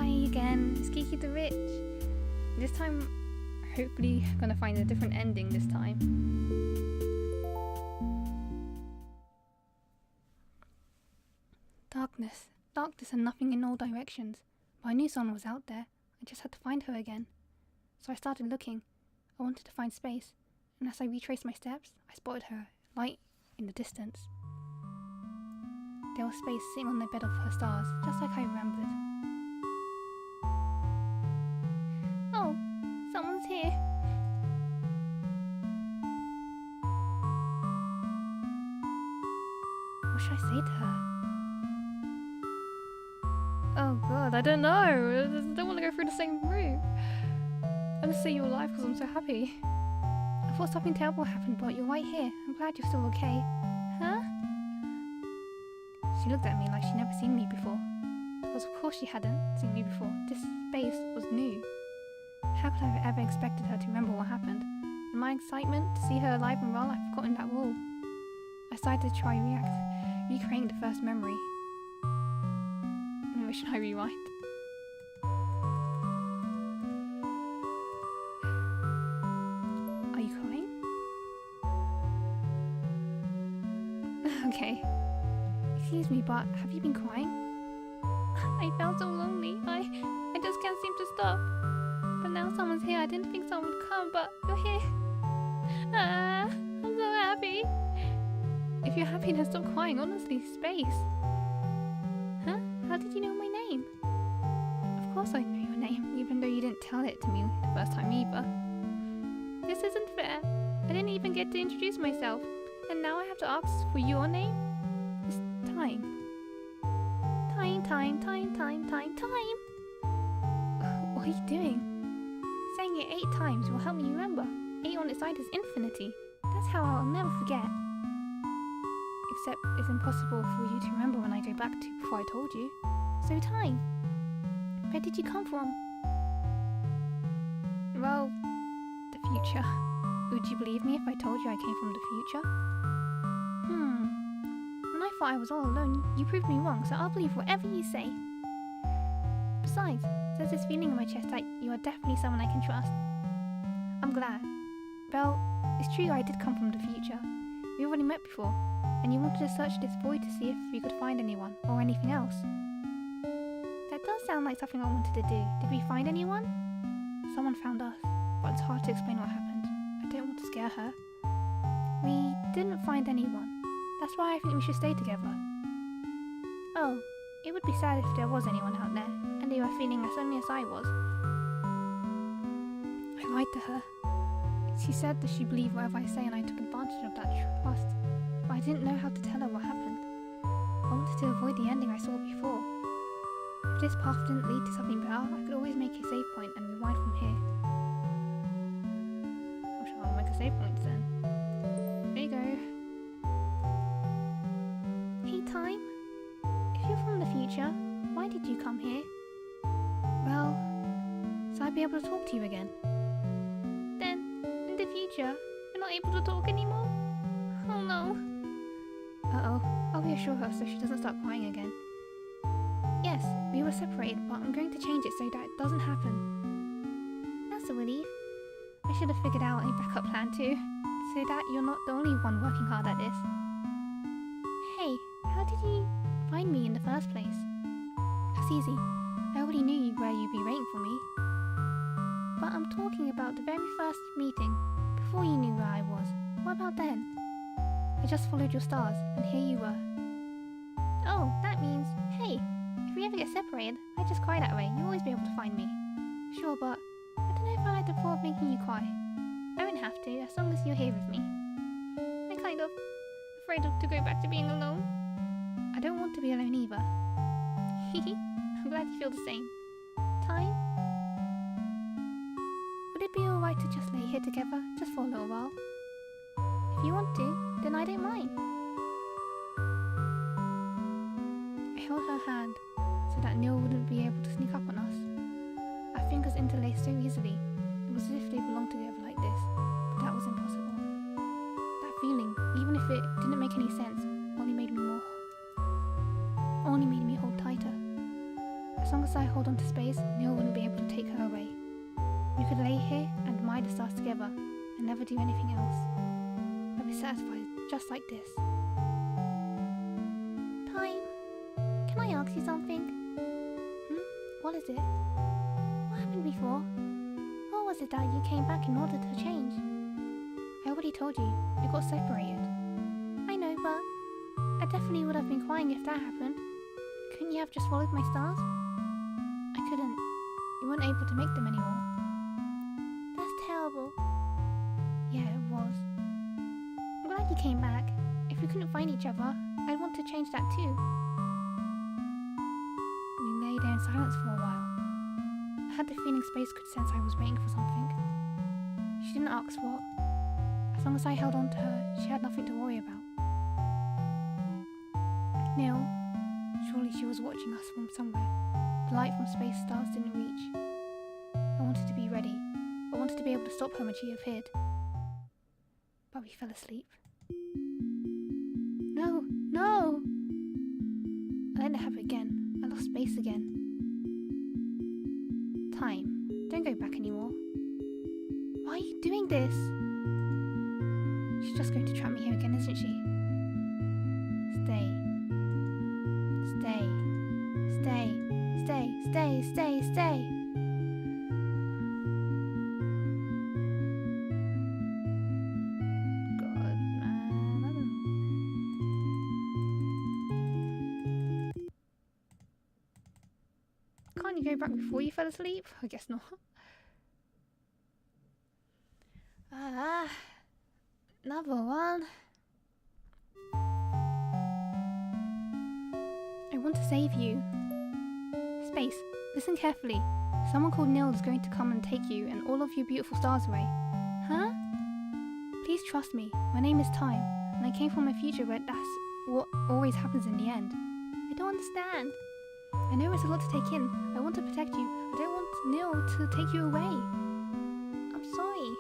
Hi again, it's KikiTheWitch. This time, hopefully, I'm gonna find a different ending this time. Darkness and nothing in all directions. But I knew someone was out there. I just had to find her again. So I started looking. I wanted to find space, and as I retraced my steps, I spotted her light in the distance. There was space sitting on the bed of her stars, just like I remembered. Oh, someone's here. What should I say to her? Oh god, I don't know. I don't want to go through the same route. I'm just saying you're alive because I'm so happy. I thought something terrible happened, but you're right here. I'm glad you're still okay. Huh? She looked at me like she'd never seen me before. Because of course she hadn't seen me before. This space was new. How could I have ever expected her to remember what happened? In my excitement to see her alive and well, I'd forgotten that rule. I decided to try recreating the first memory. Maybe should I rewind? Are you crying? Okay. Excuse me, but have you been crying? I felt so lonely. I just can't seem to stop. But now someone's here. I didn't think someone would come, but you're here. I'm so happy. If you're happy, then stop crying. Honestly, space. Huh? How did you know my name? Of course I know your name, even though you didn't tell it to me the first time either. This isn't fair. I didn't even get to introduce myself. And now I have to ask for your name? It's time. Time. What are you doing? Saying it 8 times will help me remember. 8 on its side is infinity. That's how I'll never forget. Except it's impossible for you to remember when I go back to before I told you. So time. Where did you come from? Well, the future. Would you believe me if I told you I came from the future? When I thought I was all alone, you proved me wrong, so I'll believe whatever you say. Besides, there's this feeling in my chest that you are definitely someone I can trust. I'm glad. Well, it's true I did come from the future. We already met before, and you wanted to search this void to see if you could find anyone, or anything else. That does sound like something I wanted to do. Did we find anyone? Someone found us, but it's hard to explain what happened. I don't want to scare her. We didn't find anyone. That's why I think we should stay together. Oh, it would be sad if there was anyone out there, and they were feeling as lonely as I was. I lied to her. She said that she believed whatever I say, and I took advantage of that trust. But I didn't know how to tell her what happened. I wanted to avoid the ending I saw before. If this path didn't lead to something better, I could always make a save point and rewind from here. Or shall I make a save point then? There you go. Hey, time. If you're from the future, why did you come here? Well, so I'd be able to talk to you again. Then, in the future, you're not able to talk anymore? Oh no. Uh-oh, I'll reassure her so she doesn't start crying again. Yes, we were separated, but I'm going to change it so that it doesn't happen. That's a relief. I should have figured out a backup plan too, so that you're not the only one working hard at this. Hey, how did you find me in the first place? That's easy. I already knew where you'd be waiting for me. But I'm talking about the very first meeting, before you knew where I was. What about then? I just followed your stars, and here you were. Oh, that means, hey, if we ever get separated, I just cry that way. You'll always be able to find me. Sure, but I don't know if I like the thought of making you cry. I won't have to, as long as you're here with me. I'm kind of afraid to go back to being alone. I don't want to be alone either. Hehe, I'm glad you feel the same. Time? Would it be alright to just lay here together, just for a little while? If you want to, then I don't mind. I held her hand, so that Neil wouldn't be able to sneak up on us. Our fingers interlaced so easily, it was as if they belonged together like this, but that was impossible. That feeling, even if it didn't make any sense, only made me hold tighter. As long long as I hold on to space, Neil wouldn't be able to take her away. We could lay here and admire the stars together and never do anything else. I'd be satisfied just like this. Time. Can I ask you something? What is it? What happened before? Or was it that you came back in order to change? I already told you, we got separated. I know, but I definitely would have been crying if that happened. Couldn't you have just followed my stars? I couldn't. You weren't able to make them anymore. That's terrible. Yeah, it was. I'm glad you came back. If we couldn't find each other, I'd want to change that too. We lay there in silence for a while. I had the feeling Space could sense I was waiting for something. She didn't ask what. As long as I held on to her, she had nothing to worry about. Neil, surely she was watching us from somewhere. The light from Space stars didn't reach. I wanted to be ready. I wanted to be able to stop her when she appeared. But we fell asleep. No! No! I let it happen again. I lost Space again. Time. Don't go back anymore. Why are you doing this? She's just going to trap me here again, isn't she? Stay. Stay. Stay. Stay. Stay. Stay. Stay. God, man. I don't know. Can't you go back before you fell asleep? I guess not. Another one. I want to save you. Space, listen carefully. Someone called Neil is going to come and take you and all of your beautiful stars away. Huh? Please trust me. My name is Time, and I came from a future where that's what always happens in the end. I don't understand. I know it's a lot to take in. I want to protect you. I don't want Neil to take you away. I'm sorry.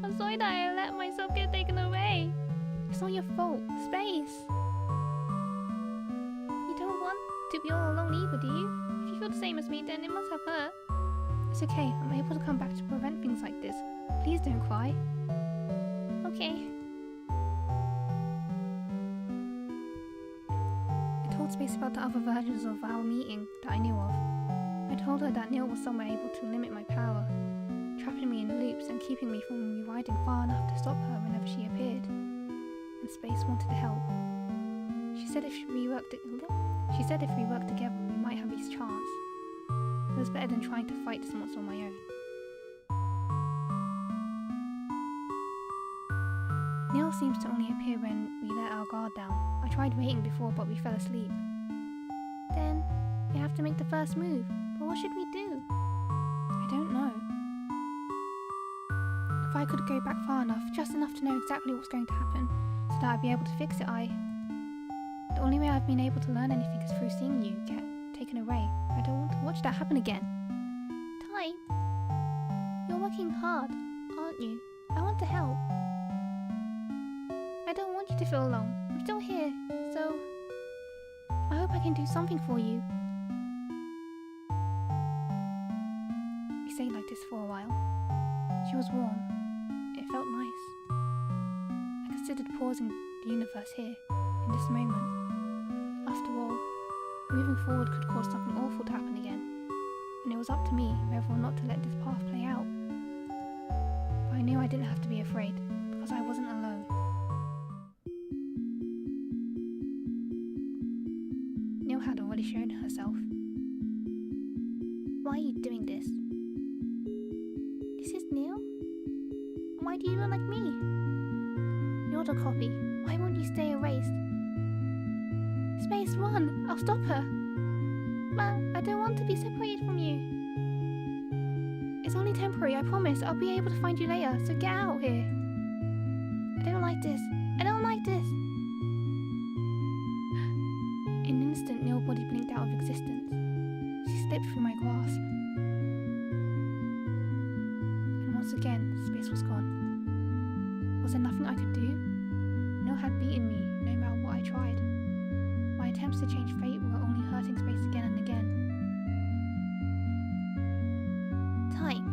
I'm sorry that I let myself get taken away. It's not your fault. Space. You don't want to be all alone either, do you? If you feel the same as me, then it must have hurt. It's okay. I'm able to come back to prevent things like this. Please don't cry. Okay. I told Space about the other versions of our meeting that I knew of. I told her that Neil was somewhere able to limit my power, trapping me in loops and keeping me from rewinding far enough to stop her whenever she appeared. And Space wanted to help. She said if we worked together, we might have a chance. It was better than trying to fight this monster on my own. Neil seems to only appear when we let our guard down. I tried waiting before, but we fell asleep. Then, we have to make the first move. But what should we do? I don't know. If I could go back far enough, just enough to know exactly what's going to happen, so that I'd be able to fix it, The only way I've been able to learn anything is through seeing you get taken away. I don't want to watch that happen again. Time? You're working hard, aren't you? I want to help. I don't want you to feel alone. I'm still here, so I hope I can do something for you. We stayed like this for a while. She was warm. It felt nice. I considered pausing the universe here, in this moment. After all, moving forward could cause something awful to happen again, and it was up to me whether or not to let this path play out. But I knew I didn't have to be afraid, because I wasn't alone. Neil had already shown herself. Why are you doing this? This is Neil? Why do you look like me? You're the copy. Why won't you stay erased? Space, run! I'll stop her! But I don't want to be separated from you. It's only temporary, I promise. I'll be able to find you later, so get out here. I don't like this. I don't like this! In an instant, Neil's body blinked out of existence. She slipped through my grasp. And once again, Space was gone. Was there nothing I could do? Neil had beaten me, no matter what I tried. My My attempts to change fate were only hurting space again and again. Time.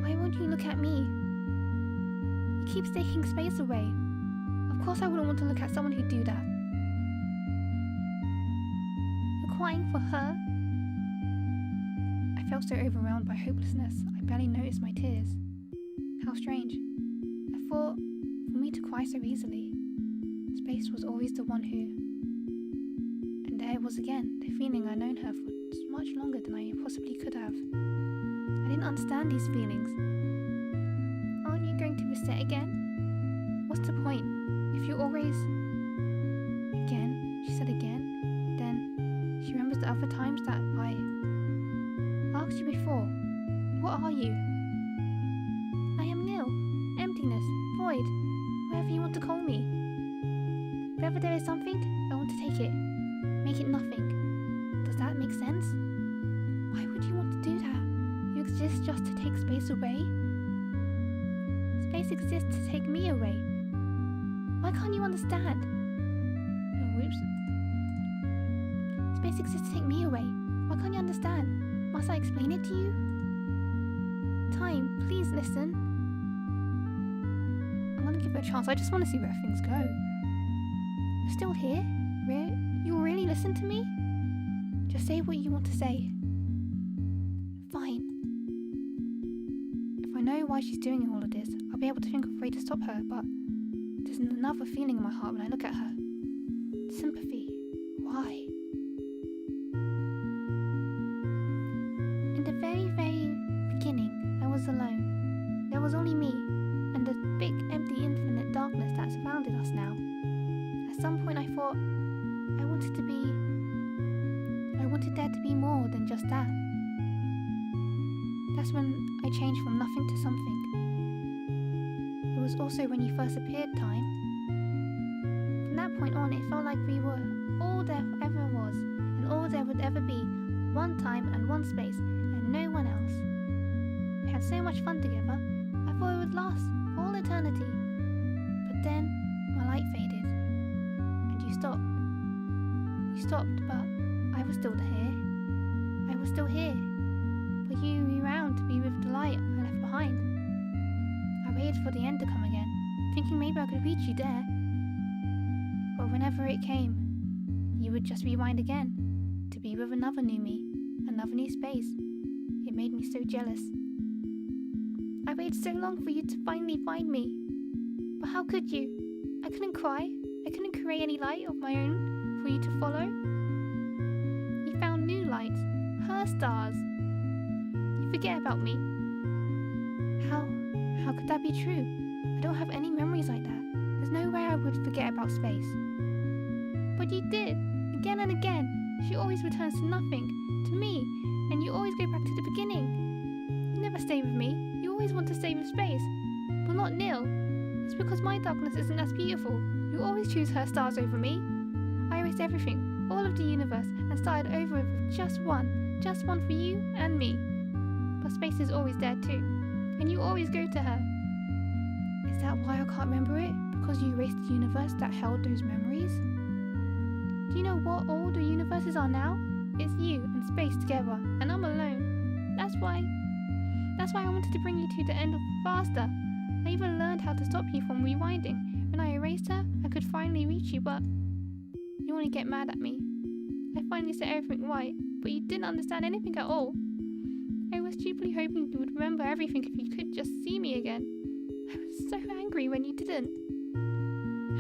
Why won't you look at me? You keep taking space away. Of course I wouldn't want to look at someone who'd do that. You're crying for her? I felt so overwhelmed by hopelessness, I barely noticed my tears. How strange. I thought, for me to cry so easily, space was always the one who... And there it was again, the feeling I'd known her for much longer than I possibly could have. I didn't understand these feelings. Aren't you going to reset again? What's the point? If you're always... Again, she said again. Then she remembers the other times that I asked you before. What are you? I am nil, emptiness, void, whatever you want to call me. If ever there is something, I want to take it, make it nothing. Does that make sense? Why would you want to do that? You exist just to take space away? Space exists to take me away. Why can't you understand? Oh, whoops. Space exists to take me away. Why can't you understand? Must I explain it to you? Time, please listen. I'm gonna give it a chance. I just want to see where things go. You're still here? You'll really listen to me? Just say what you want to say. Fine. If I know why she's doing all of this, I'll be able to think of a way to stop her, but there's another feeling in my heart when I look at her. Sympathy. Why? In the very, very beginning, I was alone. There was only me, and the big, empty, infinite darkness that surrounded us now. At some point I thought, I wanted there to be more than just that. That's when I changed from nothing to something. It was also when you first appeared, Time. From that point on, it felt like we were all there ever was, and all there would ever be, one time and one space, and no one else. We had so much fun together, I thought it would last for all eternity. But then, my light faded, and you stopped. You stopped, but I was still here. I was still here. But you around to be with the light I left behind. I waited for the end to come again, thinking maybe I could reach you there. But whenever it came, you would just rewind again, to be with another new me, another new space. It made me so jealous. I waited so long for you to finally find me. But how could you? I couldn't cry. I couldn't create any light of my own for you to follow. You found new lights, her stars. You forget about me. How could that be true? I don't have any memories like that. There's no way I would forget about space. But you did, again and again. She always returns to nothing, to me, and you always go back to the beginning. You never stay with me. You always want to stay with space, but not nil. It's because my darkness isn't as beautiful. You always choose her stars over me. I erased everything, all of the universe, and started over with just one for you and me. But space is always there too, and you always go to her. Is that why I can't remember it? Because you erased the universe that held those memories? Do you know what all the universes are now? It's you and space together, and I'm alone. That's why I wanted to bring you to the end of faster. I even learned how to stop you from rewinding. When I erased her, I could finally reach you, but you only get mad at me. I finally set everything right, but you didn't understand anything at all. I was stupidly hoping you would remember everything if you could just see me again. I was so angry when you didn't.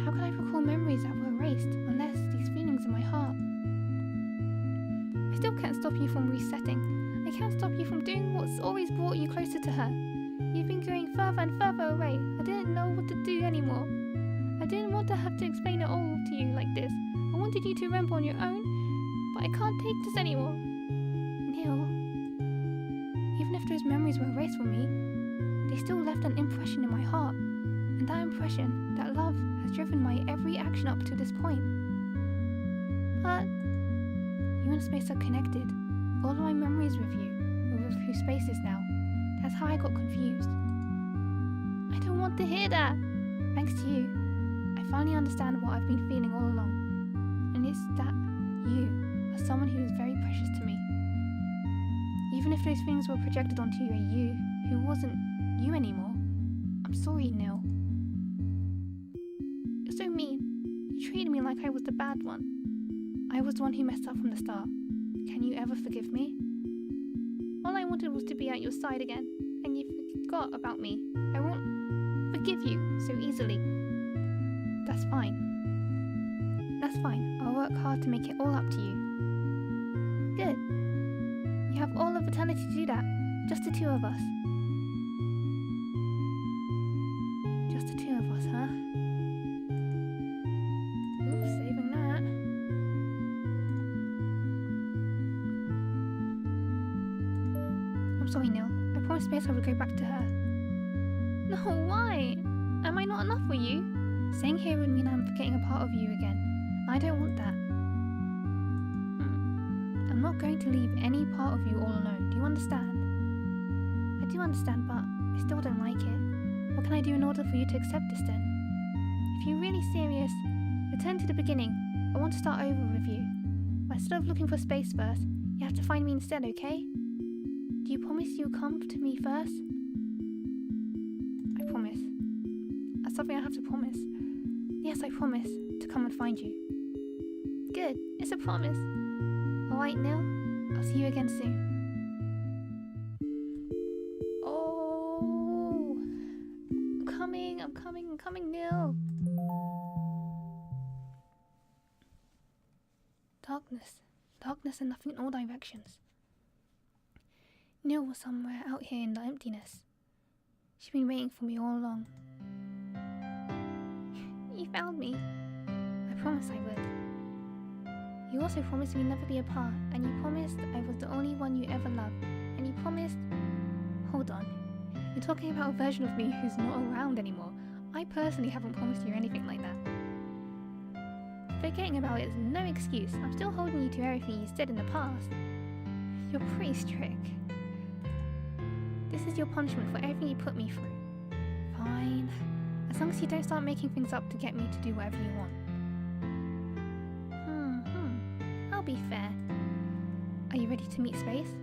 How could I recall memories that were erased unless these feelings in my heart? I still can't stop you from resetting. I can't stop you from doing what's always brought you closer to her. You've been going further and further away. I didn't know what to do anymore. I didn't want to have to explain it all to you like this. I wanted you to remember on your own, but I can't take this anymore. Neil, even if those memories were erased from me, they still left an impression in my heart. And that impression, that love, has driven my every action up to this point. But you and space are connected. All of my memories with you are with who space is now. That's how I got confused. I don't want to hear that. Thanks to you, I finally understand what I've been feeling all along. And it's that you are someone who is very precious to me. Even if those things were projected onto a you who wasn't you anymore. I'm sorry, Neil. You're so mean. You treated me like I was the bad one. I was the one who messed up from the start. Can you ever forgive me? All I wanted was to be at your side again, and you forgot about me. I won't forgive you so easily. That's fine. That's fine. I'll work hard to make it all up to you. Good. You have all of eternity to do that. Just the two of us. Just the two of us, huh? Oops, saving that. I'm sorry, Neil. I promised Space I would go back to her. No, why? Am I not enough for you? Staying here would mean I'm forgetting a part of you again. I don't want that. I'm not going to leave any part of you all alone. Do you understand? I do understand, but I still don't like it. What can I do in order for you to accept this then? If you're really serious, return to the beginning. I want to start over with you. But instead of looking for Space first, you have to find me instead, okay? Do you promise you'll come to me first? I promise. That's something I have to promise. Yes, I promise to come and find you. Good, it's a promise. Alright, Neil, I'll see you again soon. Oh, I'm coming, Neil. Darkness and nothing in all directions. Neil was somewhere out here in the emptiness. She'd been waiting for me all along. You found me. I promised I would. You also promised we'd never be apart, and you promised I was the only one you ever loved, and you promised... Hold on. You're talking about a version of me who's not around anymore. I personally haven't promised you anything like that. Forgetting about it is no excuse. I'm still holding you to everything you said in the past. You're pretty strict. This is your punishment for everything you put me through. Fine. As long as you don't start making things up to get me to do whatever you want. I'll be fair. Are you ready to meet Space?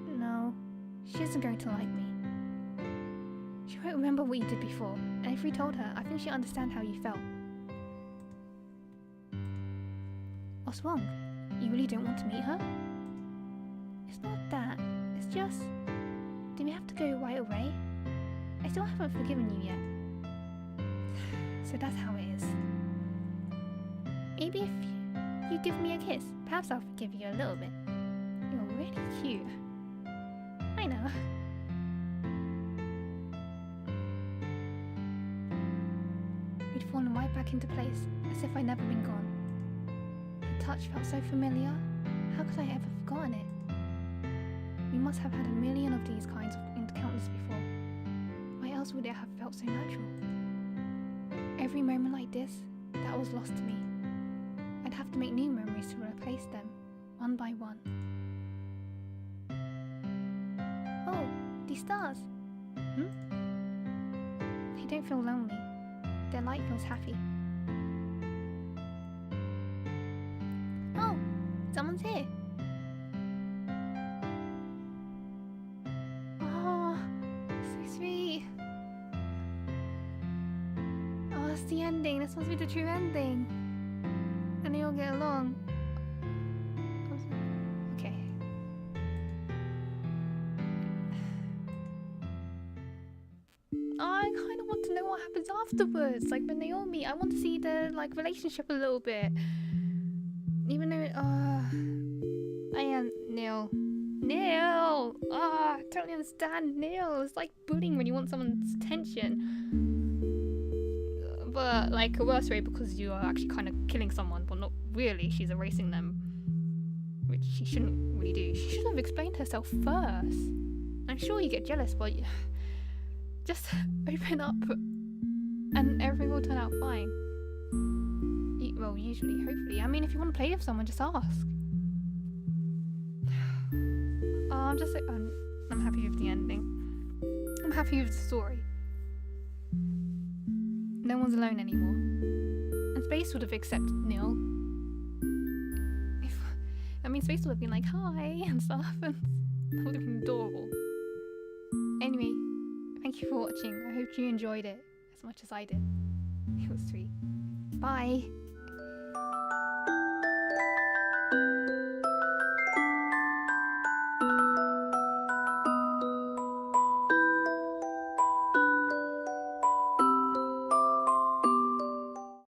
No. She isn't going to like me. She won't remember what you did before, and if we told her, I think she'll understand how you felt. What's wrong? You really don't want to meet her? It's not that. It's just... Do we have to go right away? I still haven't forgiven you yet. So that's how it is. Maybe if you give me a kiss, perhaps I'll forgive you a little bit. You're really cute. I know. We'd fallen right back into place, as if I'd never been gone. The touch felt so familiar. How could I ever have forgotten it? We must have had a million of these kinds of encounters before. Why else would it have felt so natural? Every moment like this, that was lost to me. I'd have to make new memories to replace them, one by one. Oh, these stars! They don't feel lonely. Their light feels happy. Oh, someone's here! Oh, so sweet! Oh, it's the ending. That's supposed to be the true ending. And they all get along. Okay. Oh, I kind of want to know what happens afterwards. Like when they all meet, I want to see their relationship a little bit. Even though, I am Neil. I totally understand Neil. It's like bullying when you want someone's attention. But like a worse way because you are actually kind of killing someone, but not really. She's erasing them, which she shouldn't really do. She should have explained herself first. I'm sure you get jealous, but just open up and everything will turn out fine. Well, usually, hopefully. I mean, if you want to play with someone, just ask. I'm happy with the ending. I'm happy with the story. No one's alone anymore. And Space would have accepted Neil. Space would have been like, hi, and stuff, and that would have been adorable. Anyway, thank you for watching. I hope you enjoyed it as much as I did. It was sweet. Bye!